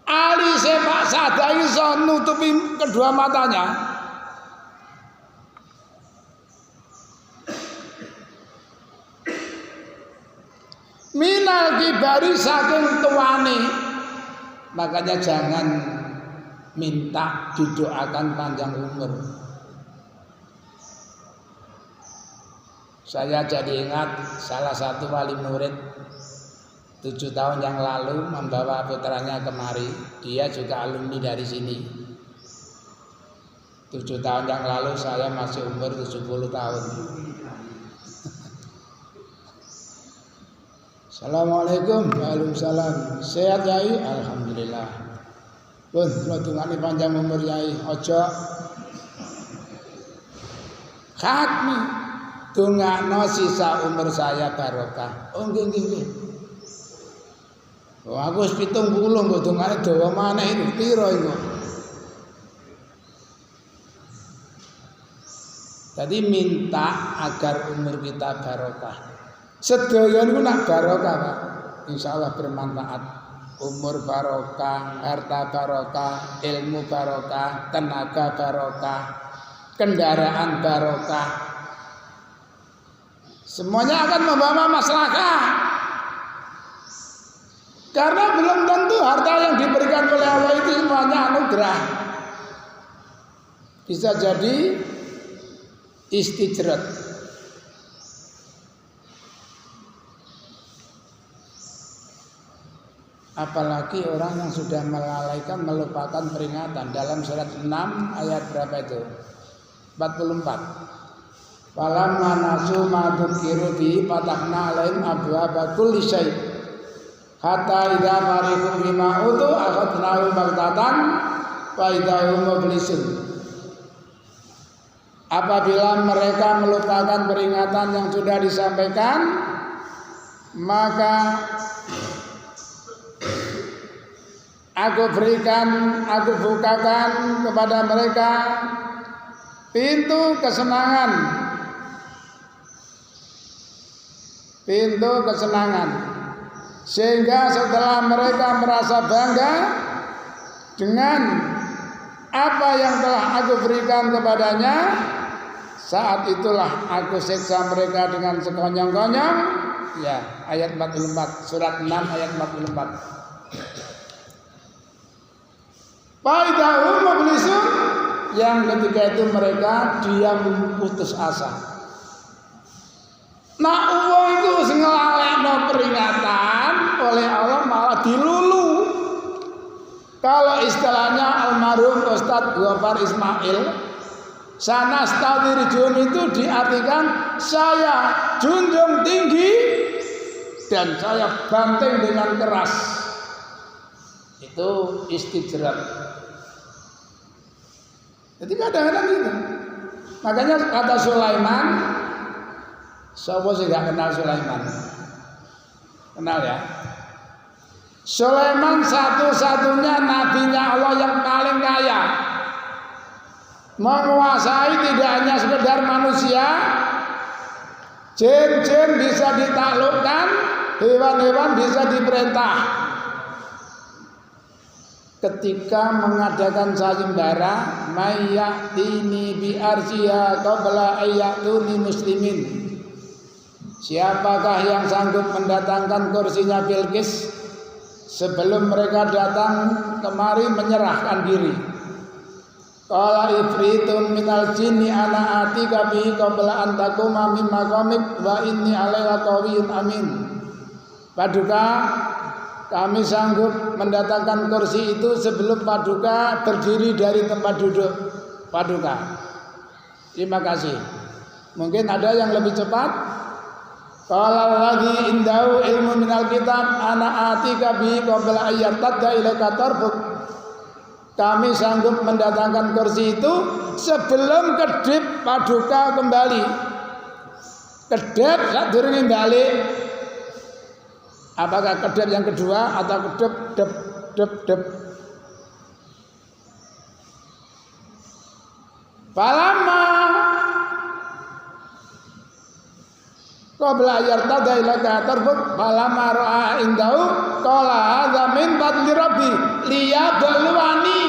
Alise Pak Sa'dah iso nutupi kedua matanya. Minal kibari saking tuane. Makanya jangan minta didoakan panjang umur. Saya jadi ingat salah satu wali murid 7 tahun yang lalu membawa putranya kemari. Dia juga alumni dari sini. 7 tahun yang lalu saya masih umur 70 tahun. Assalamualaikum. Waalaikumsalam. Sehat Yai? Alhamdulillah. Pun kula tungani panjang umur Yai. Ojo khatmi dongakno sisa umur saya barokah. Oh nggih nggih. Oh aku wis 70 kok dongane dawa maneh itu piro iku? Jadi minta agar umur kita barokah. Sedaya niku nak barokah, Pak. Insyaallah bermanfaat. Umur barokah, harta barokah, ilmu barokah, tenaga barokah, kendaraan barokah. Semuanya akan membawa maslahah. Karena belum tentu harta yang diberikan oleh Allah itu semuanya anugerah. Bisa jadi istijrat. Apalagi orang yang sudah melalaikan, melupakan peringatan. Dalam surat 6 ayat berapa itu? 44. Falamma nasu ma dzukiru bihi fatahna 'alaihim abwaaba kulli syai'. Hatta idza fariqu bima utu akhadnahum baghtatan wa idza hum mublisun. Apabila mereka melupakan peringatan yang sudah disampaikan, maka aku bukakan kepada mereka pintu kesenangan. Pintu kesenangan. Sehingga setelah mereka merasa bangga dengan apa yang telah aku berikan kepadanya, saat itulah aku siksa mereka dengan sekonyong-konyong. Ya, ayat 44, surat 6 ayat 44. Faidahum mublisun, yang ketika itu mereka diam putus asa. Nah, uang itu ngelalekno peringatan oleh Allah malah dilulu. Kalau istilahnya almarhum Ustadz Ghaffar Ismail, sanastadirjun itu diartikan saya junjung tinggi dan saya banting dengan keras. Itu istijrat. Jadi kadang-kadang gitu. Makanya kata Sulaiman, siapa sih gak kenal Sulaiman? Kenal ya? Sulaiman satu-satunya nabinya Allah yang paling kaya, menguasai tidak hanya sekedar manusia, jin-jin bisa ditaklukkan, hewan-hewan bisa diperintah. Ketika mengadakan sayembara, mayyatini bi arsiha qabla ayyatuni muslimin. Siapakah yang sanggup mendatangkan kursinya Bilqis sebelum mereka datang kemari menyerahkan diri? Qala ifritun minal jinni ana atika bi qabla an taquma min maqamik wa inni 'alaiha qawiyyun amin. Paduka, kami sanggup mendatangkan kursi itu sebelum Paduka berdiri dari tempat duduk Paduka. Terima kasih. Mungkin ada yang lebih cepat. Qala alladzi indahu ilmu minal kitab ana atika bi qabla ayyatadda ilaika tarbuk. Kami sanggup mendatangkan kursi itu sebelum kedip Paduka kembali. Kedip sadurunge balik. Apakah kedip yang kedua atau kedip dep. Falama qabla yartada ilaka tarbuk falama ra'a indahu qala hadza min fadli rabbi liyabluwani.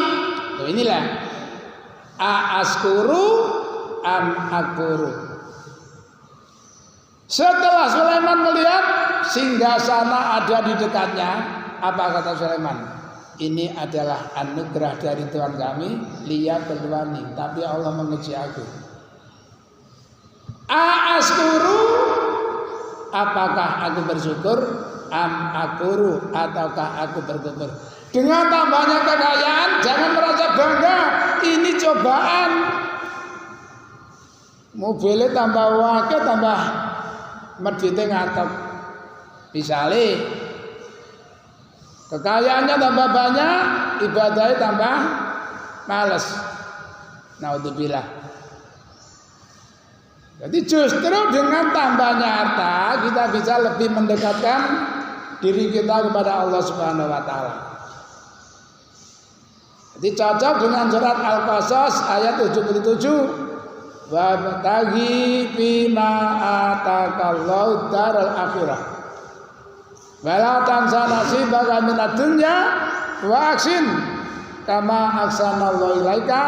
Inilah askuru am akuru. Setelah Sulaiman melihat singgasana ada di dekatnya, apa kata Sulaiman? Ini adalah anugerah dari Tuhan kami, liyabluwani, tapi Allah menguji aku. Askuru, apakah aku bersyukur, am akuru, ataukah aku berkufur? Dengan tambahnya kekayaan, jangan merasa bangga. Ini cobaan. Mobilnya tambah wake, tambah medite ngatop. Misale kekayaannya tambah banyak, ibadahnya tambah males. Naudzubillah. Jadi justru dengan tambahnya harta kita bisa lebih mendekatkan diri kita kepada Allah Subhanahu wa taala. Jadi cocok dengan surat Al-Qasas ayat 77. Wa taghi bima atakallahu daral akhirah. Wala tansa nasibaka minad dunya wa aksin kama ahsanallahu ilaika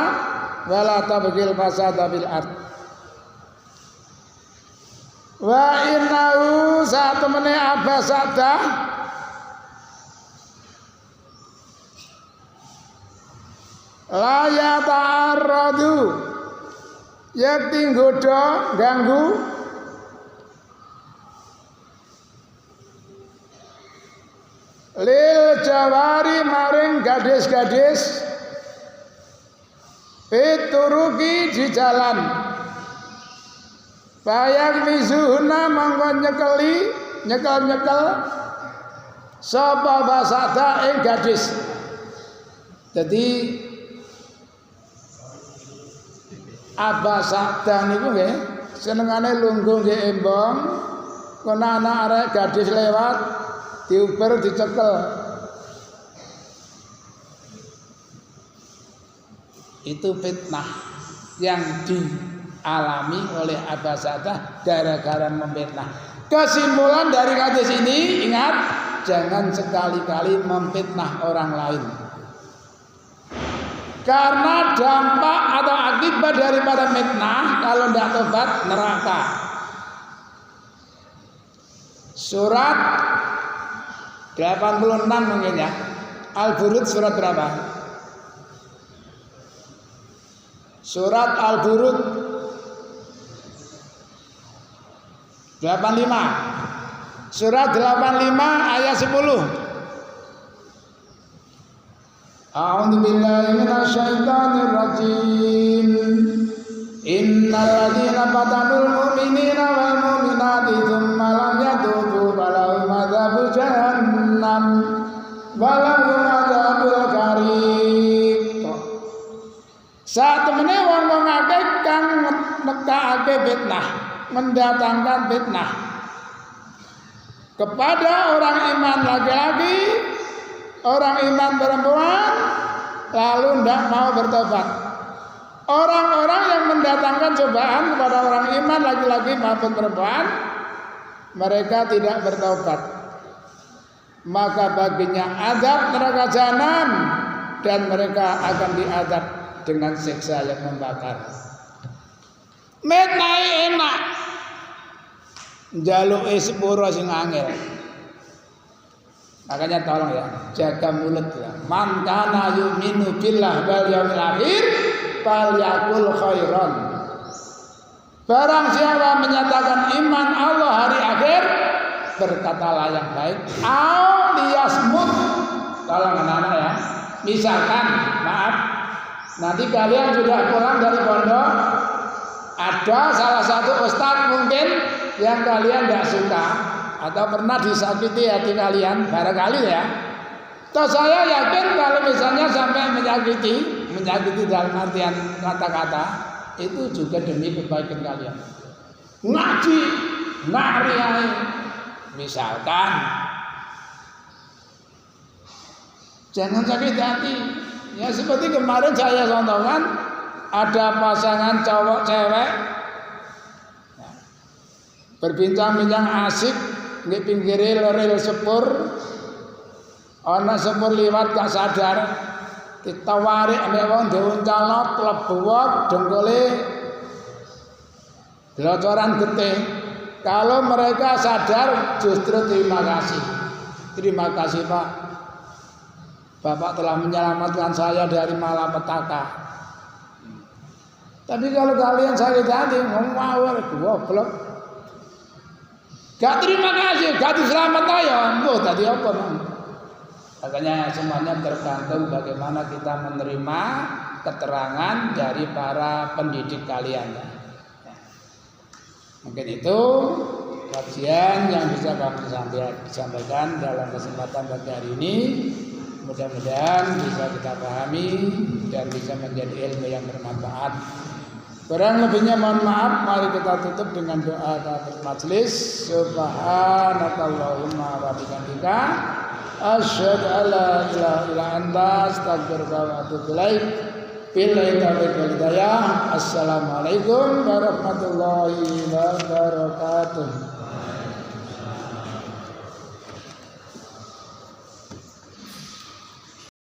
wala tabghil fasada bil ard. Wa innahu satamene abasada la yata'arradu yakti nggodha ganggu lil jawari maring gadis-gadis pituruki di jalan bayang mizuhuna mangko nyekel sapa basada ing gadis. Jadi abasada niku nggih senengane lungguh nggih embong kono ana arek gadis lewat diuber dicekel. Itu fitnah yang dialami oleh Abbasadah gara-gara memfitnah. Kesimpulan dari hadis ini, ingat, jangan sekali-kali memfitnah orang lain. Karena dampak atau akibat daripada fitnah kalau tidak tobat neraka. Surat 86 mungkin ya. Al-Burud surat berapa? Surat Al-Buruj 85. Surat 85 ayat 10. A'udzu billahi minasyaitonir rajim. Innal ladzina fatanul mu'minina wal mu'minati tsumma lam yatubu falahum adzabul jahannam walahum adzabul karim. Saat temene wong-wong akeh kang nekake fitnah, mendatangkan fitnah kepada orang iman laki-laki, orang iman perempuan, lalu tidak mau bertobat. Orang-orang yang mendatangkan cobaan kepada orang iman laki-laki maupun perempuan, mereka tidak bertobat, maka baginya azab neraka jahanam dan mereka akan diazab dengan siksa yang membakar. Metnai enak, jaluke sepuro sing angel. Makanya tolong ya, jaga mulut ya. Man kana yu'minu billah wal yaumil akhir falyakul khairan. Barang siapa menyatakan iman Allah hari akhir, berkatalah yang baik. Au liyasmut. Tolong anak-anak ya. Misalkan, maaf, nanti kalian sudah pulang dari pondok, ada salah satu ustadz mungkin yang kalian tidak suka atau pernah disakiti hati kalian, barangkali ya. Toh saya yakin kalau misalnya sampai menyakiti dalam artian kata-kata, itu juga demi kebaikan kalian. Ngaji, ngariai, misalkan, jangan sakit hati. Ya seperti kemarin saya contohkan, ada pasangan cowok cewek berbincang-bincang asik di pinggir rel sepur. Ana sepur liwat gak sadar, ditawari ambek wong diuncalno klebuwok dengkule blocoran getih. Kalau mereka sadar justru terima kasih. Terima kasih Pak, Bapak telah menyelamatkan saya dari malapetaka. Tapi kalau kalian sakit hati, ngawur goblok. Gak terima kasih, gak diselamat ayo, mbok tadi apa? Makanya semuanya tergantung bagaimana kita menerima keterangan dari para pendidik kalian. Mungkin itu kajian yang bisa kami sampaikan dalam kesempatan pagi hari ini. Mudah-mudahan bisa kita pahami dan bisa menjadi ilmu yang bermanfaat. Kurang lebihnya mohon maaf. Mari kita tutup dengan doa kafaratul majelis. Subhanakallahumma wa bihamdika asyhadu an la ilaha illa anta astaghfiruka wa atubu ilaik. Billahi taufiq wal hidayah. Assalamualaikum warahmatullahi wabarakatuh.